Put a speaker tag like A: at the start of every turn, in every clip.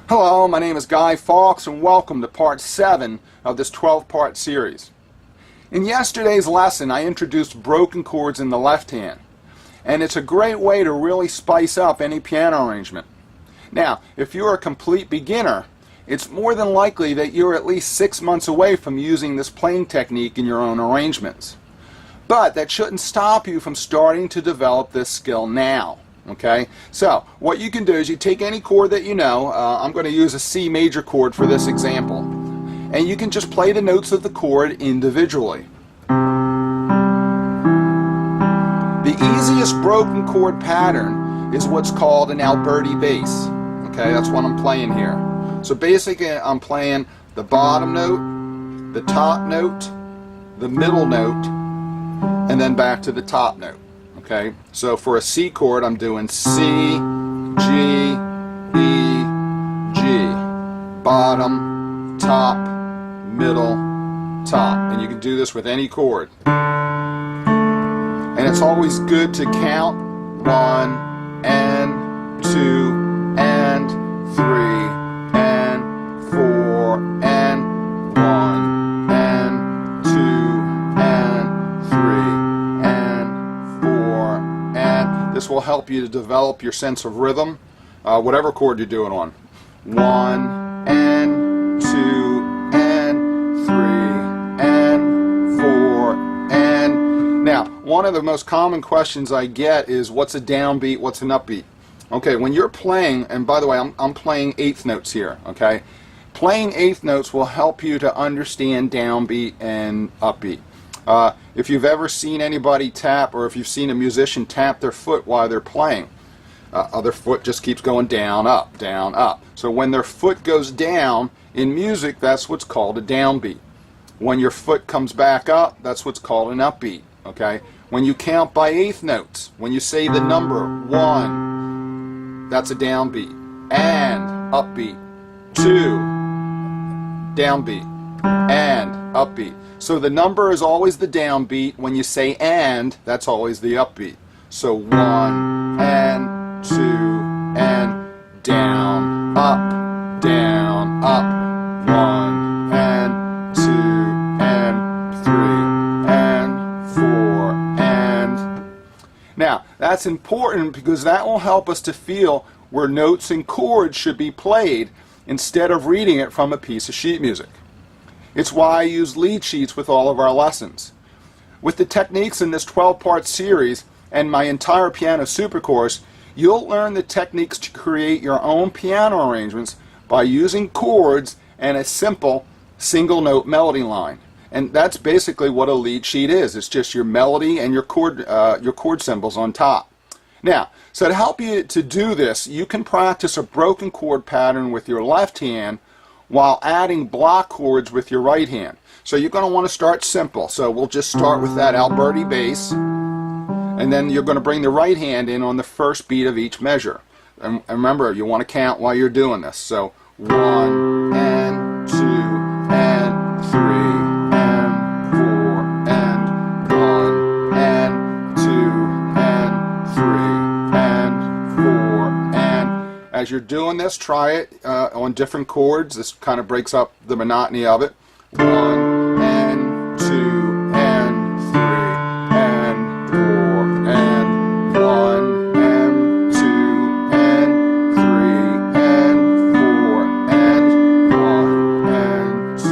A: Hello, my name is Guy Fawkes and welcome to part 7 of this 12-part series. In yesterday's lesson I introduced broken chords in the left hand, and it's a great way to really spice up any piano arrangement. Now, if you're a complete beginner, it's more than likely that you're at least 6 months away from using this playing technique in your own arrangements. But that shouldn't stop you from starting to develop this skill now. Okay, so what you can do is you take any chord that you know. I'm going to use a C major chord for this example, and you can just play the notes of the chord individually. The easiest broken chord pattern is what's called an Alberti bass. Okay, that's what I'm playing here. So basically I'm playing the bottom note, the top note, the middle note, and then back to the top note. Okay, so for a C chord I'm doing C, G, E, G, bottom, top, middle, top, and you can do this with any chord. And it's always good to count 1 and 2 and 3 and 4 and 1 and 2 and 3. This will help you to develop your sense of rhythm, whatever chord you're doing on. 1 and 2 and 3 and 4 and... Now, one of the most common questions I get is what's a downbeat, what's an upbeat? Okay, when you're playing, and by the way, I'm playing eighth notes here, okay? Playing eighth notes will help you to understand downbeat and upbeat. If you've ever seen anybody tap, or if you've seen a musician tap their foot while they're playing, their foot just keeps going down, up, down, up. So when their foot goes down in music, that's what's called a downbeat. When your foot comes back up, that's what's called an upbeat. Okay? When you count by eighth notes, when you say the number 1, that's a downbeat. And upbeat. 2, downbeat. And upbeat. So the number is always the downbeat. When you say and, that's always the upbeat. So 1 and 2 and down, up, 1 and 2 and 3 and 4 and... Now, that's important because that will help us to feel where notes and chords should be played instead of reading it from a piece of sheet music. It's why I use lead sheets with all of our lessons. With the techniques in this 12-part series and my entire piano super course, you'll learn the techniques to create your own piano arrangements by using chords and a simple single-note melody line. And that's basically what a lead sheet is. It's just your melody and your chord symbols on top. Now, so to help you to do this, you can practice a broken chord pattern with your left hand while adding block chords with your right hand. So you're going to want to start simple. So we'll just start with that Alberti bass, and then you're going to bring the right hand in on the first beat of each measure. And remember, you want to count while you're doing this. So 1 and 2 and 3 and 4 and 1 and 2 and 3 and 4 and... As you're doing this, try it on different chords. This kind of breaks up the monotony of it. 1 and 2 and 3 and 4 and 1 and 2 and 3 and 4 and 1 and 2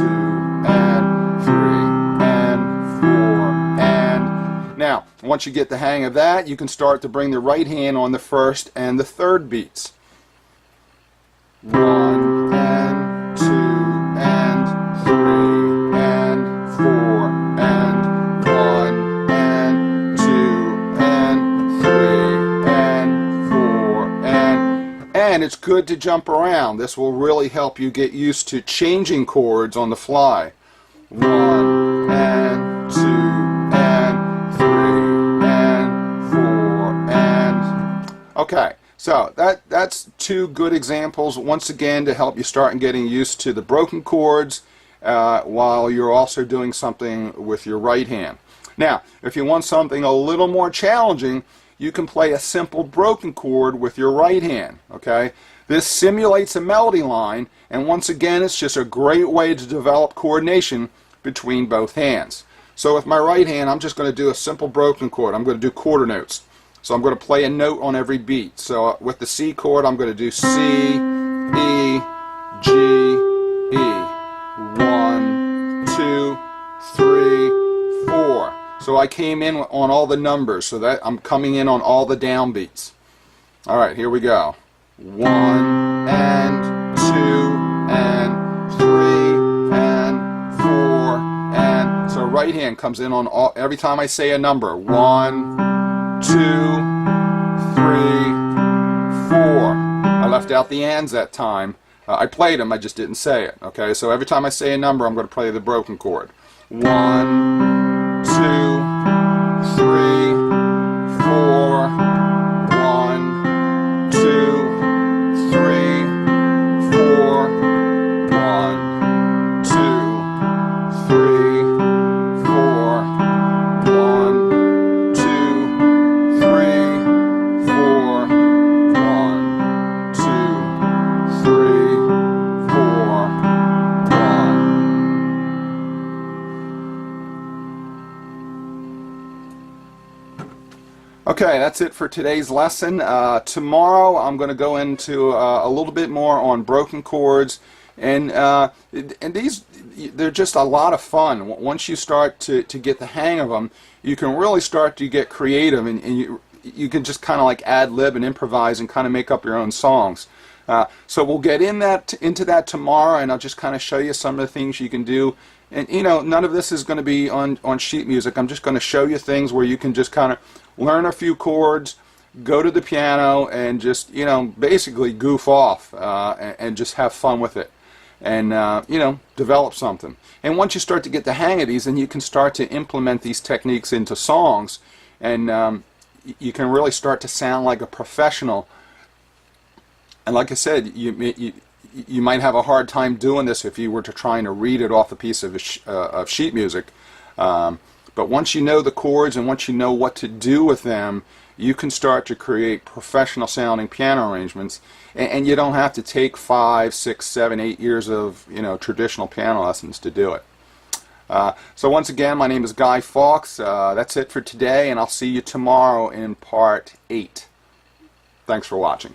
A: and 3 and 4 and... Now, once you get the hang of that, you can start to bring the right hand on the first and the third beats. 1 and 2 and 3 and 4 and 1 and 2 and 3 and 4 and it's good to jump around. This will really help you get used to changing chords on the fly. 1 and 2 and 3 and 4 and... Okay. So that's two good examples, once again, to help you start in getting used to the broken chords while you're also doing something with your right hand. Now, if you want something a little more challenging, you can play a simple broken chord with your right hand. Okay, This simulates a melody line, and once again, it's just a great way to develop coordination between both hands. So with my right hand, I'm just going to do a simple broken chord. I'm going to do quarter notes. So I'm going to play a note on every beat. So with the C chord, I'm going to do C, E, G, E. 1, 2, 3, 4. So I came in on all the numbers, so that I'm coming in on all the downbeats. All right, here we go. 1 and 2 and 3 and 4 and so right hand comes in on all every time I say a number. 1, 2, 3, 4. I left out the ands that time. I played them, I just didn't say it. Okay, so every time I say a number, I'm going to play the broken chord. 1, 2, 3, 4. 1, 2, 3, 4. 1, 2, 3, 4. 1, 2, 3, 4. 1, 2, 3, 4. 1. Okay, that's it for today's lesson. Tomorrow I'm going to go into a little bit more on broken chords, and these, they're just a lot of fun. Once you start to get the hang of them, you can really start to get creative, and you can just kind of like ad-lib and improvise and kind of make up your own songs. So we'll get into that tomorrow, and I'll just kind of show you some of the things you can do. And you know, none of this is going to be on sheet music. I'm just going to show you things where you can just kind of learn a few chords, go to the piano, and just, you know, basically goof off and just have fun with it, and you know, develop something. And once you start to get the hang of these, then you can start to implement these techniques into songs, and you can really start to sound like a professional. And like I said, you might have a hard time doing this if you were to trying to read it off a piece of sheet music. But once you know the chords and once you know what to do with them, you can start to create professional sounding piano arrangements, and you don't have to take 5, 6, 7, 8 years of, you know, traditional piano lessons to do it. So once again, my name is Guy Fawkes. That's it for today, and I'll see you tomorrow in part 8. Thanks for watching.